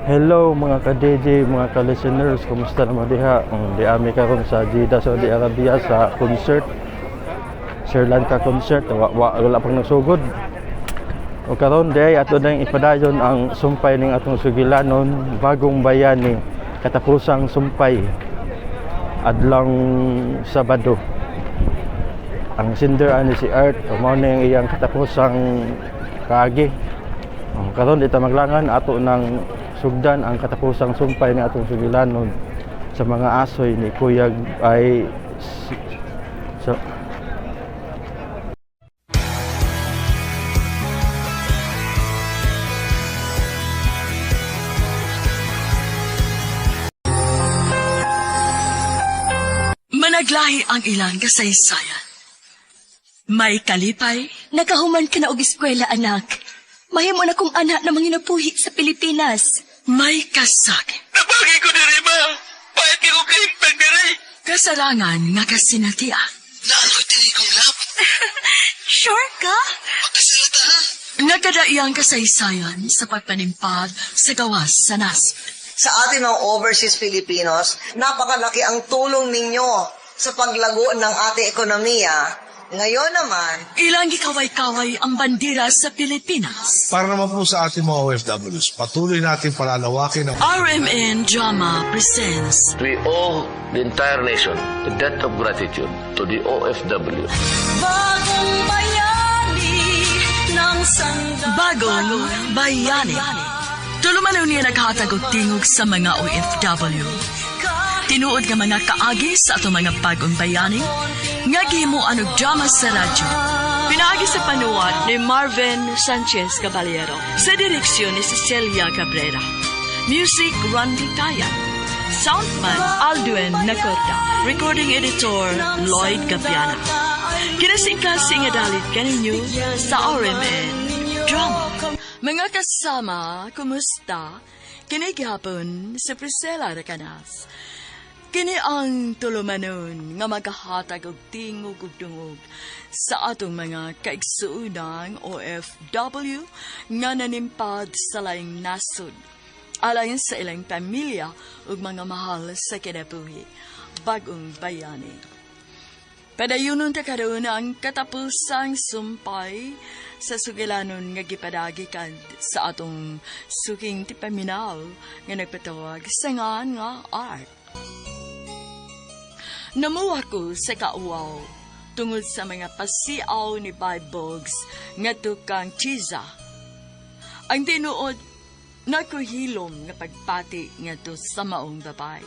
Hello mga ka-DJ, mga ka-listeners, kumusta naman diha? Di ami karon sa Jeddah, Saudi Arabia sa concert. Sri Lanka concert, wala pang nagsugod. O karon day ato nang ipadayon ang sumpay ning atong sugilanon, bagong bayani, katapusang sumpay adlang Sabado. Ang sinder ani si Art, mao na ang iyang katapusang kaagi. Karon dito maglangan ato ng sugdan ang katapusang sumpay ni atong sugilanon sa mga asoy ni Kuyag ay so, managlahi ang ilang kasaysayan. May kalipay, Nakahuman ka na og eskwela, anak. Mahimo na kong anak na manginapuhi sa Pilipinas. may kasakit, Nabagi ko diri, ma. Bakit ko kaimpag diri? kasarangan nga kasinatiya. Lalo diri kong lab. Sure ka? Magkasalata ha. Nagkadaiyang kasaysayan sa pagpanimpad sa gawas sa nasod. Sa atin mga overseas Filipinos, napakalaki ang tulong ninyo sa paglago ng ating ekonomiya. Ngayon naman, Ilang gikaway-kaway ang bandera sa Pilipinas. Para naman po sa ating mga OFWs, patuloy natin palalawakin ang RMN Drama presents We owe the entire nation a debt of gratitude to the OFW. Bagong Bayani. Tulumanon niya naghatag og tingog sa mga OFW. Tinuod nga mga kaagi sa ato mga bagong bayani, nga gihimuan og drama sa radyo. Pinaagi sa panuwat ni Marvin Sanchez Caballero, sa direksyon ni Cecilia Cabrera. Music, Randy Taya. Soundman, Aldwin Nacorda. Recording editor, Lloyd Gapiana. Kinasing-kasing nga dalit kaninyo sa RMN Drama. Mga kasama, kumusta? Kini gihapon si Priscilla Racanas. Kini ang tulumanon nga maghahatag og tingog ug dungog sa atong mga kaigsuunang OFW nga nanimpad sa laing nasod. Alayon sa ilang pamilya ug mga mahal sa kinabuhi, bagong bayani. Padayunon ta karon ang katapusang sumpay sa sugilanon nga gipadagikan sa atong suking tipaminaw nga nagpatawag sa nga art. Namuha ko sa kauaw tungod sa mga pasiaw ni Bibogs nga tukang Chiza. Ang tinuod nakuhilom nga pagpati nga to sa maong babay.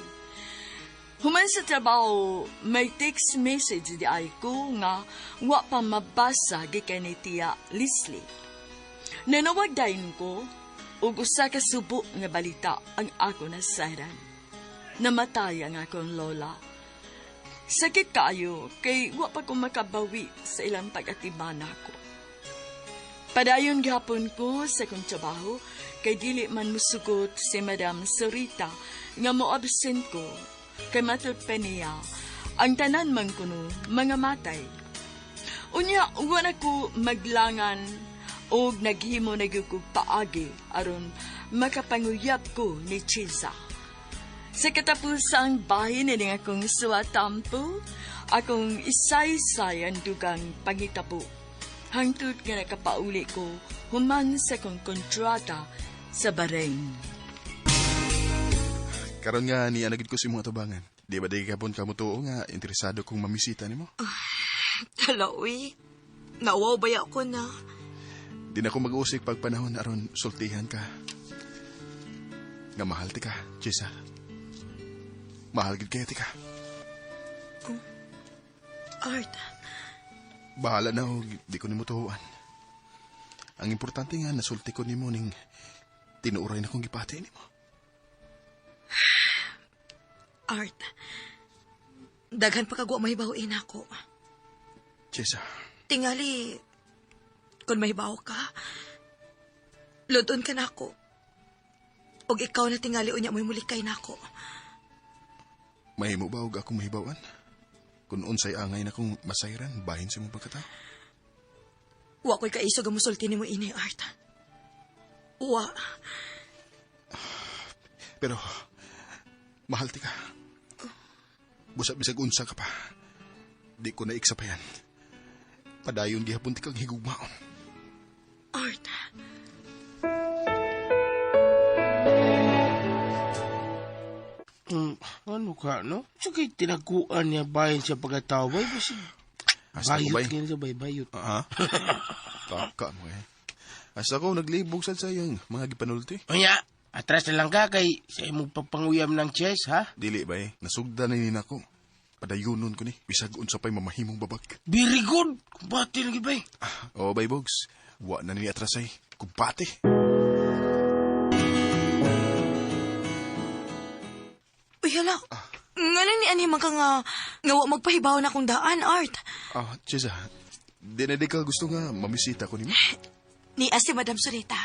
Human sa trabaho, may text message di ay ko nga wa pa mabasa gikan ni Tia Leslie. Nanawagdayon ko ug usa ka subo nga balita ang ako nasaran. Namatay ang akong lola. Sakit kayo kay wa pa ko makabawi sa ilang pag-atiman ako. Padayon gihapon ko sa kong trabaho kay dili man musugot si Madam Sarita nga mo-absent ko kay matud pa niya ang tanan man kuno mga matay. Unya, wala ko maglangan o naghimo na gyud kog paagi aron makapanguyab ko ni Chiza. Sa katapusang bahin ni akong suwatampo, akong isay-say ang dugang pangitabo. Hangtod nga nakapauli ko human sa kong kontrata sa Bahrain. Karon nga ni anagid ko si mga tubangan. Di ba di kapon ka mo tuo nga interesado kong mamisita nimo? Hala, uy. Nawaw baya ko na. Di na ako mag-uusik pag panahon aron sultihan ka. Nga mahal ti ka, Chisa. Mahal gid kaya ti ka. Art, Bahala na og di ko nimo tuhuan. Ang importante nga nasulti ko nimo ning tinuuray na kong gipati nimo. Art. Daghan pa kagwa mahibawin ako. Chisa, Tingali, kung mahibaw ka, ludon ka na ako. Og ikaw na tingali unya mo'y mulikay na ako. mahimo ba og akong mahibawan? Kung unsay angay na kong masayran, bahin sa mong pagkatao. Wa ko'y kaiso gamusulti ni mo ini, Art. Wa. Pero, mahal ti ka. Busat bisag unsa ka pa. Di ko naiksa pa yan. Padayon gihapon ti kang higugmaon. Art, Ano ka, no? Sige, tinaguan niya bayan siya pagkataway. Kasi Hasta ko bayot bay. ganyan siya, bayot. Ha? Taka mo eh. Hasta ko naglibog sa sayang mga gipanulti. O ya, atras na lang ka kay sa imong papanguyam ng chess, ha? Dili ba eh. Nasugda na nina ko. Padayunon ko ni. Bisag unsa pa'y mamahimong babag. Very good. Kumbati lagi ba? Oo, bay Bogs. Wa na ni atrasay. Kumpate. uy hala. Ngalan ni ani man ka nga wa magpahibaw na akong daan, Art. Chisa. Di na di ka gusto nga mamisita ko ni mo. Ni si Madam Sorita.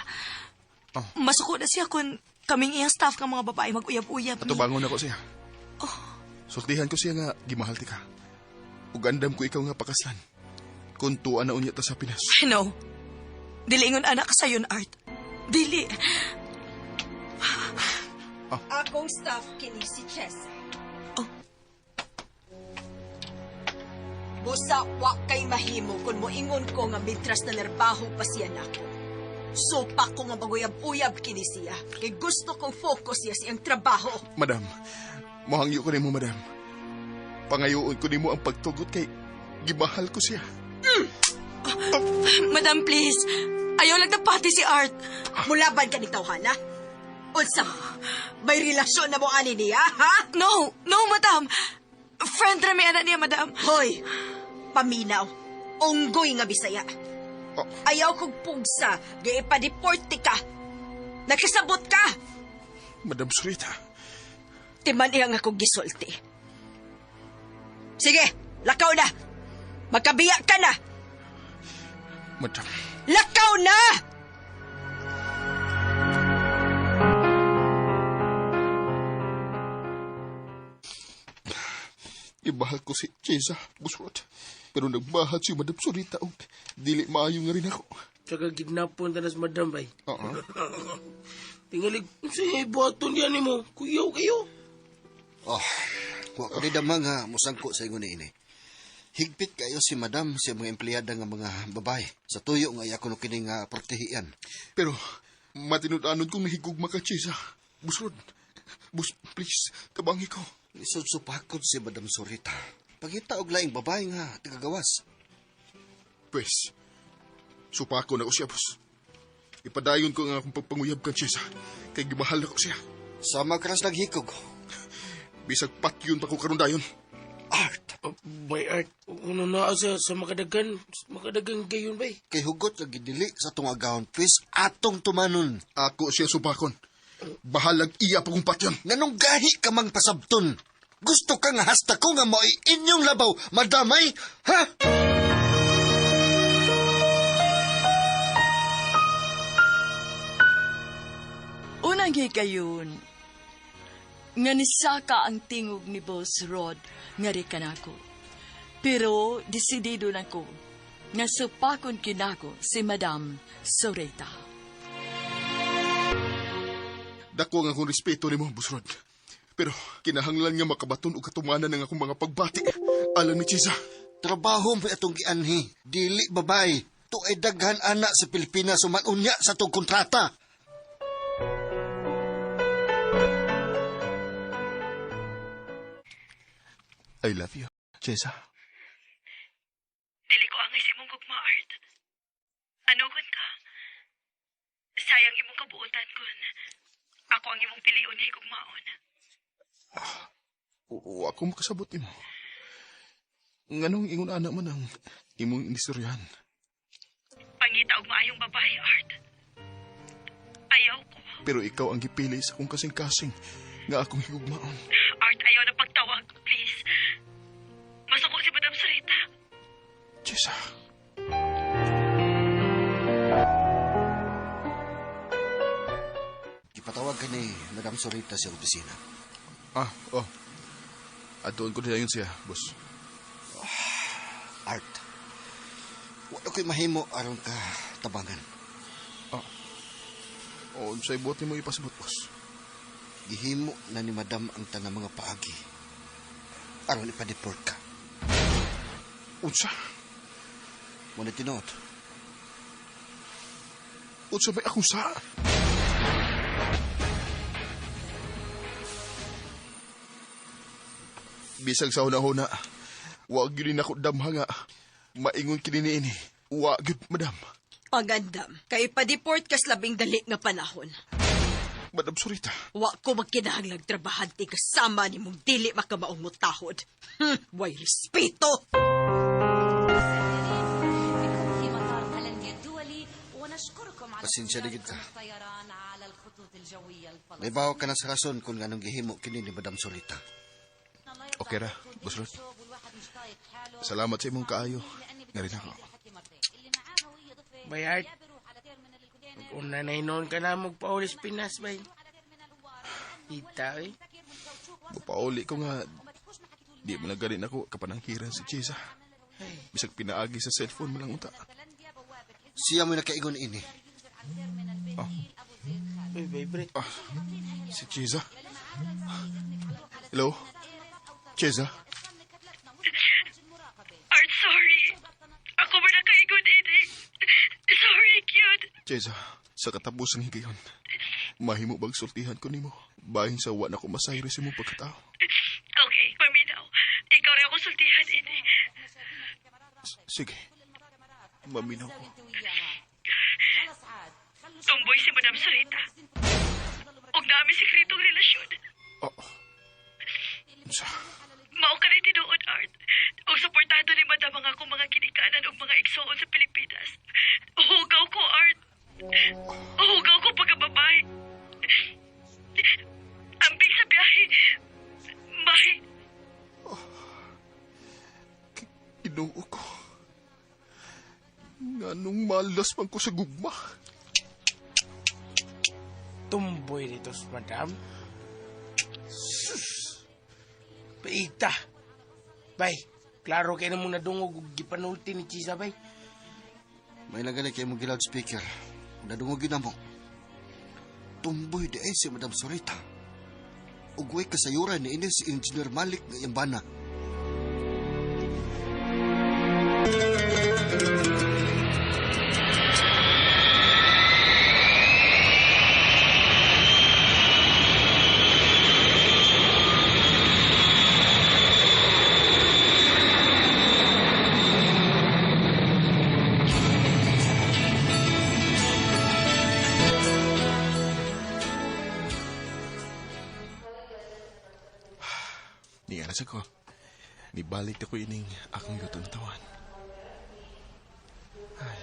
Oh. Masuko na siya kung kaming iyang staff ka mga babae mag-uyab-uyab Ato ni. bangon ako siya. Sultihan ko siya nga gimahal ti ka. Ug andam ko ikaw nga pakaslan. Kung tuwa na unya ta sa Pinas. No. Dili ingon anak ka sayon, Art. Dili. Akong staff kini si Chess. Busa wa kay mahimo kung moingon ko nga mitras na nerbaho pa siya nako. Supa ko nga maguyab-uyab kini siya. Kay gusto kong focus siya siyang trabaho. Madam, mohangyo ko nimo madam. Pangayoon ko nimo ang pagtugot kay gimahal ko siya. Madam, please. Ayaw lang pati si Art. Mulaban ka ni tawhana? Unsa mo? May relasyon na mo ani niya, ha? No, madam. Friend rami anak niya, madam. Hoy, paminaw. Unggoy nga Bisaya. Ayaw kong pugsa, gaipa-deporti ka. Nagkasabot ka. Madam Surita. Timan iyang akong gisulti. Sige, lakaw na. Magkabiya ka na. Madam. Lakaw na! Ibahal ko si Chesa, buswat. Pero nagbahal si Madam Surita og dili maayo nga rin ako. Tsaka gidnapon tanas madam bay. Oo. Tingalig, sige, buhaton yan mo. Kuyaw kayo. Wa ko di damang nga musangko sa ingon ini. Higpit kayo si madam sa mga empleyada nga mga babae. Sa tuyo nga iya kuno kini nga protehian. Pero matinud-anon kong nahigugma ka, Chesa. Buswat. Please, tabangi ko. Isudsupakod si Madam Sorita. Pagita og laing babae nga tagagawas. Pwes, supako na ko siya, boss. Ipadayon ko nga akong pagpanguyab ka, Chesa. Kay gimahal na ko siya. Sama karas naghikog. Bisag patyon pa ko karon dayon. Art. Bay Art, ano na sa makadagan gayon bay. Kay hugot sa gidili sa tong agahon, please atong tumanon. Ako siya supakon. Bahalag iya pa kong patyon. Nganong gahi ka mang pasabton? Gusto ka nga hasta ko nga mo'y inyong labaw, madamay? Ha? Unang hikayon, nga nisaka ang tingog ni Boss Rod nga ri kanako. Pero desidido na ko nga supakon kinako si Madam Sorita. Dako nga akong respeto ni mo, Busrod. Pero kinahanglan nga makabaton o katumanan ng akong mga pagbati. Alam ni Chisa. Trabaho mo atong gianhi. Dili babay. To ay daghan anak sa Pilipinas sumanunya sa tong kontrata. I love you, Chisa. Dili ko angay sa imong gugma, Art. Anugon ka? Sayang imong kabuotan kun. Ako ang imong piliun na higugmaon. O ako makasabot mo. Nganong ingon anak man ang imong inistoryahan. Pangita og maayong babae, Art. Ayaw ko. Pero ikaw ang gipili sa kong kasing-kasing nga akong higugmaon. Art, ayaw na pagtawag, please. Masuko si Madam Sarita. Chisa. Ipatawag ka ni Madam Sorita sa opisina. Adoon ko dayon siya, boss. Art. Wala ko'y mahimo aron ka tabangan. Sa'y buhat mo ipasabot, boss. gihimo na ni Madam ang tanang mga paagi. Aron ipa-deport ka. Unsa? Muna tinuot. Unsa may akong sa? Bisag sa una-una, wag yun ako damha nga. Maingon kini niini. Wag yun, madam. Pagandam, kay pa-deport kas labing dali nga panahon. Madam Surita. Wa ko magkinahanglag trabahante kasama ni mong dili makamaong mutahod. Way respeto! Pasensya na gid ka. May bawa ka na sa rason kung anong gihimo kini ni Madam Surita. Okay ra, Boss Rod. Salamat sa imong kaayo. Nga rin ako. Bayard. Kung nanaynon ka na magpaulis Pinas, bay. Ita, eh. Mapauli ko nga, di mo lang ganin ako kapanangkiran si Chisa. Bisag pinaagi sa cellphone mo lang unta. Siya mo nakaingon ini. Oh. Uy, vibrate. Si Chisa. Hello? Chisa? Art, sorry. Ako ba nakaigon, ini? Sorry, cute. Chisa, sa katapos ng higayon, mahimo bang sultihan ko nimo? Bahin sa wa na ko masayro sa imong pagkatao. Okay, paminaw. Ikaw rin ako sultihan, ini. Sige. Maminaw ko. Tumboy si Madam Sarita. Huwag namin sikretong relasyon. Oh. Sa? Mao ka rin tinuod, Art. O suportado ni Madam ang akong mga kinikanan o mga igsoon sa Pilipinas. Hugaw ko, Art. Hugaw ko pagkababay. Ambing sa biyahe. May. Inuo ko. Nganong malas man ko sa gugma. Tumboy dito, Madam. Paita. Bay, klaro kayo na mong nadungog gipanulti ni Chisa, bay. May nagali kayo mong loudspeaker. Nadungog yun mo. Tumboy di ay si Madam Surita. Ugway kasayuran ni ini si Engineer Malik ng Yambana. Sa ko, nibalik na ko ining akong yutang tawan. Ay,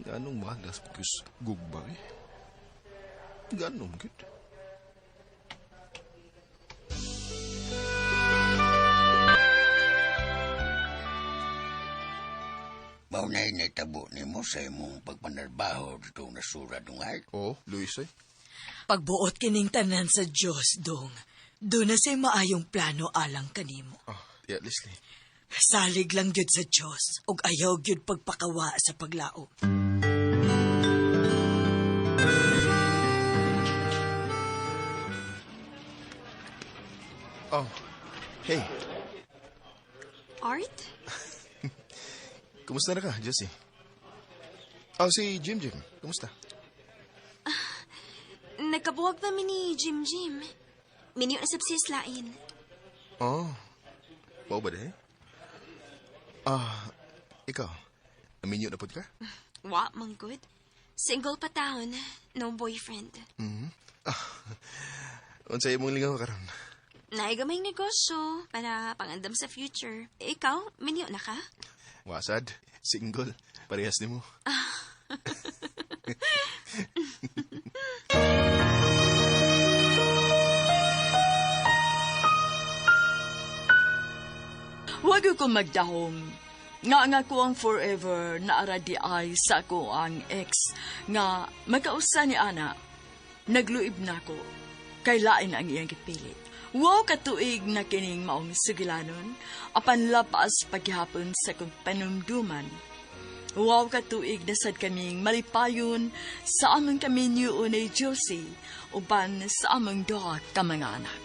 ganong malas because gugba eh. Ganom, good. Maunay na itabo ni mo sa imong pagpanarbaho dito nasura dungay. Oh, Luis eh. Pagbuot kining tanan sa Diyos, dong. Doon na say maayong plano alang kanimo. Yeah, Leslie. Salig lang gyud sa Diyos, ug ayaw gyud pagpakawa sa paglaom. Oh, hey. Art? Kumusta na ka, Jessie? Oh, si Jim. Kumusta? Nagkabuwag namin ni Jim. Minyo na subsis lain. Oh, mau ba de? Ikaw, naminyo na po ka? Wa, manggod. Single pa taon, no boyfriend. Unsay mong lingaw karon? Naigamay negosyo para pangandam sa future. Ikaw, minyo na ka? Wasad, single, parehas ni mo. Huwag ko magdahom. Nga ko ang forever na aradi ay sa ko ang ex. Nga magkausa ni Ana. Nagluib na ko. Kay lain ang iyang gipilit. Wow katuig na kining maong sugilanon. Apan lapas paghihapon sa kong panumduman. Wow katuig na sad kaming malipayon sa among kaminyo ni Josie uban sa among duha ka mga anak.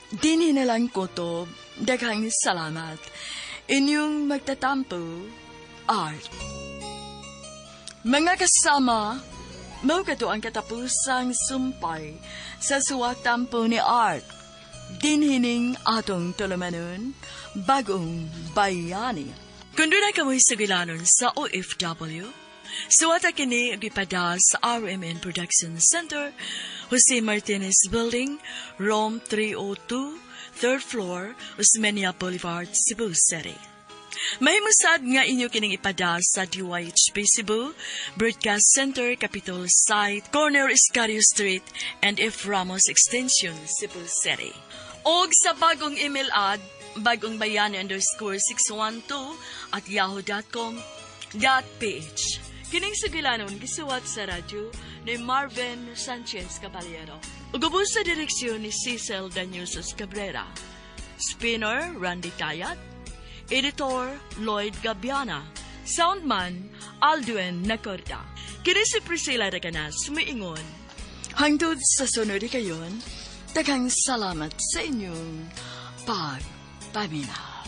Dinhi na lang ko to, daghang salamat. Inyong magtatampo, Art. Mga kasama, mao kato ang katapusang sumpay sa suwatampo ni Art. Dinhining atong tulumanon, bagong bayani. Kung doon na kamoy sugilanon sa OFW, suwata kini gipada sa RMN Production Center, Jose Martinez Building, Rome 302, 3rd floor, Osmeña Boulevard, Cebu City. Mahimusad nga inyo kining ipada sa DYHP Cebu, Broadcast Center, Capitol Site, Corner Iscario Street, and F. Ramos Extension, Cebu City. Og sa bagong email ad, bagongbayani_612@yahoo.com.ph. Kining sugilanon gisuwat sa radyo ni Marvin Sanchez Caballero. Ugubos sa direksyon ni Cecil Daniusos Cabrera. Spinner Randy Tayat. Editor Lloyd Gabiana. Soundman Aldwin Nacorda. Kini si Priscilla Raganas sumiingon. Hangtod sa sunod kayon, daghang salamat sa inyong pagpaminaw.